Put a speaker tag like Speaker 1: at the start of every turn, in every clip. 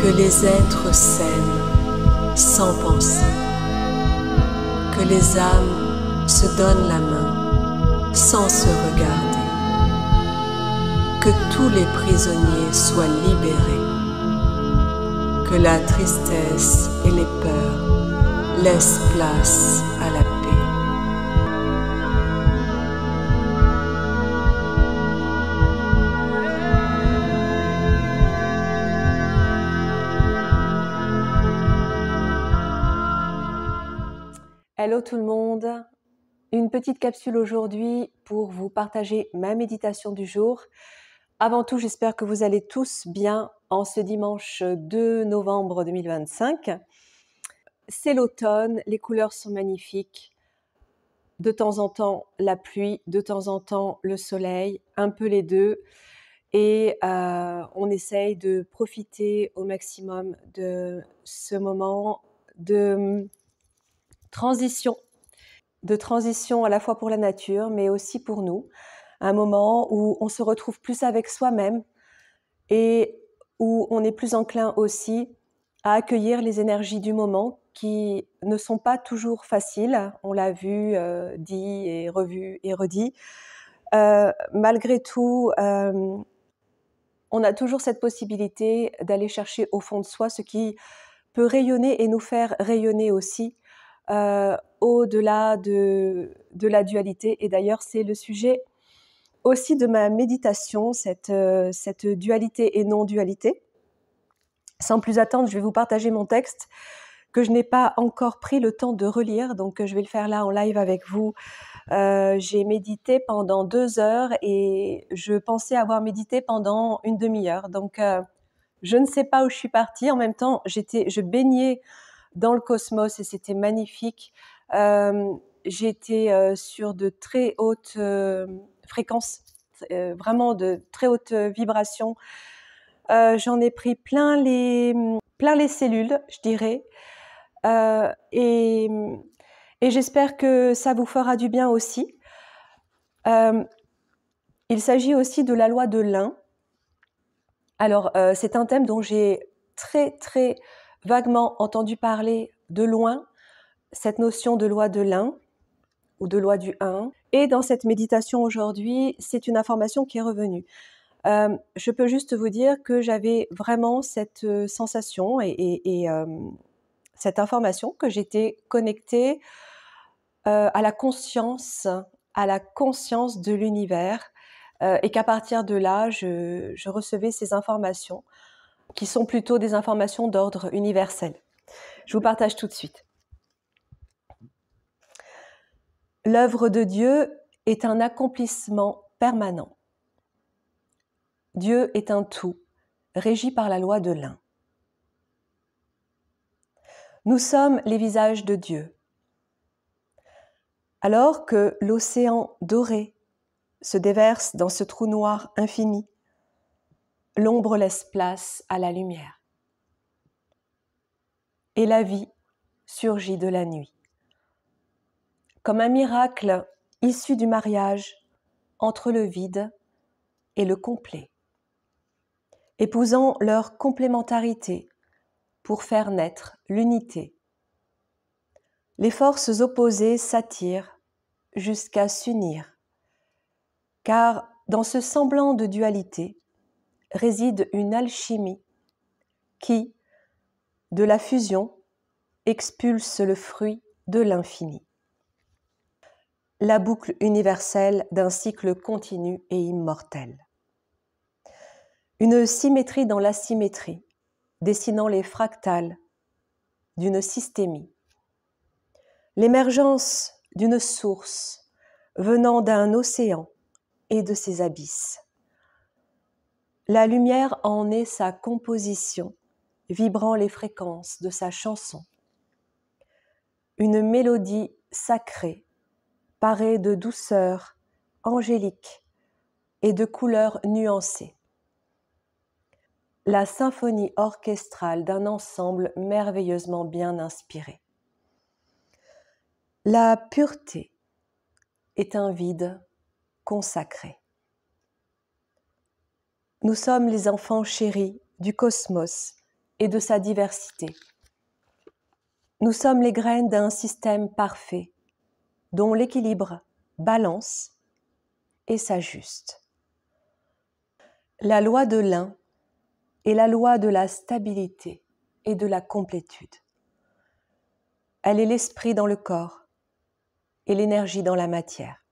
Speaker 1: Que les êtres s'aiment sans penser, que les âmes se donnent la main sans se regarder, que tous les prisonniers soient libérés, que la tristesse et les peurs laissent place à la paix.
Speaker 2: Hello tout le monde, une petite capsule aujourd'hui pour vous partager ma méditation du jour. Avant tout, j'espère que vous allez tous bien en ce dimanche 2 novembre 2025. C'est l'automne, les couleurs sont magnifiques. De temps en temps, la pluie, de temps en temps, le soleil, un peu les deux. Et on essaye de profiter au maximum de ce moment de transition à la fois pour la nature, mais aussi pour nous. Un moment où on se retrouve plus avec soi-même et où on est plus enclin aussi à accueillir les énergies du moment qui ne sont pas toujours faciles. On l'a vu, dit et revu et redit. Malgré tout, on a toujours cette possibilité d'aller chercher au fond de soi ce qui peut rayonner et nous faire rayonner aussi au-delà de la dualité. Et d'ailleurs, c'est le sujet aussi de ma méditation, cette dualité et non-dualité. Sans plus attendre, je vais vous partager mon texte que je n'ai pas encore pris le temps de relire, donc je vais le faire là en live avec vous. J'ai médité pendant 2 heures et je pensais avoir médité pendant une demi-heure. Donc, je ne sais pas où je suis partie. En même temps, je baignais dans le cosmos et c'était magnifique. J'étais sur de très hautes fréquences, vraiment de très hautes vibrations. J'en ai pris plein les cellules, je dirais. Et j'espère que ça vous fera du bien aussi. Il s'agit aussi de la loi de l'un. Alors, c'est un thème dont j'ai très, très vaguement entendu parler de loin, cette notion de loi de l'un ou de loi du un. Et dans cette méditation aujourd'hui, c'est une information qui est revenue. Je peux juste vous dire que j'avais vraiment cette sensation et cette information que j'étais connectée à la conscience de l'univers et qu'à partir de là, je recevais ces informations qui sont plutôt des informations d'ordre universel. Je vous partage tout de suite. L'œuvre de Dieu est un accomplissement permanent. Dieu est un tout, régi par la loi de l'un. Nous sommes les visages de Dieu. Alors que l'océan doré se déverse dans ce trou noir infini, l'ombre laisse place à la lumière. Et la vie surgit de la nuit. Comme un miracle issu du mariage entre le vide et le complet, épousant leur complémentarité pour faire naître l'unité. Les forces opposées s'attirent jusqu'à s'unir, car dans ce semblant de dualité réside une alchimie qui, de la fusion, expulse le fruit de l'infini. La boucle universelle d'un cycle continu et immortel. Une symétrie dans l'asymétrie, dessinant les fractales d'une systémie. L'émergence d'une source venant d'un océan et de ses abysses. La lumière en est sa composition, vibrant les fréquences de sa chanson. Une mélodie sacrée, parée de douceur angélique et de couleurs nuancées. La symphonie orchestrale d'un ensemble merveilleusement bien inspiré. La pureté est un vide consacré. Nous sommes les enfants chéris du cosmos et de sa diversité. Nous sommes les graines d'un système parfait, dont l'équilibre balance et s'ajuste. La loi de l'un est la loi de la stabilité et de la complétude. Elle est l'esprit dans le corps et l'énergie dans la matière.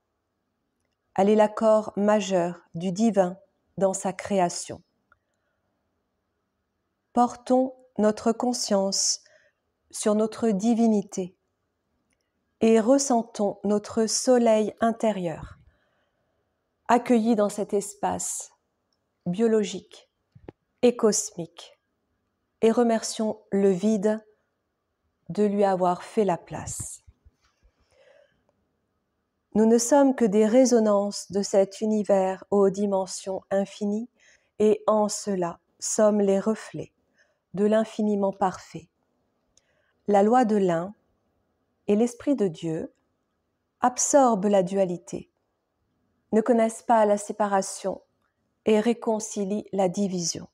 Speaker 2: Elle est l'accord majeur du divin dans sa création. Portons notre conscience sur notre divinité et ressentons notre soleil intérieur, accueilli dans cet espace biologique et cosmique, et remercions le vide de lui avoir fait la place. Nous ne sommes que des résonances de cet univers aux dimensions infinies et en cela sommes les reflets de l'infiniment parfait. La loi de l'un et l'Esprit de Dieu absorbent la dualité, ne connaissent pas la séparation et réconcilient la division.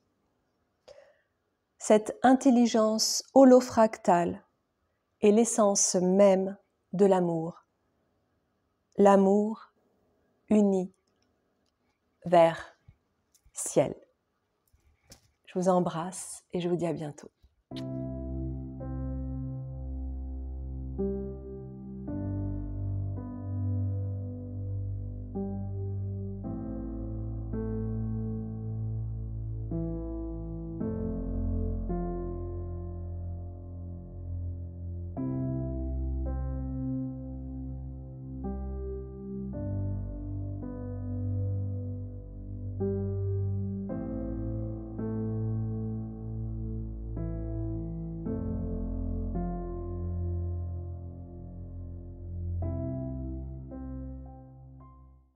Speaker 2: Cette intelligence holofractale est l'essence même de l'amour. L'amour uni vers ciel. Je vous embrasse et je vous dis à bientôt.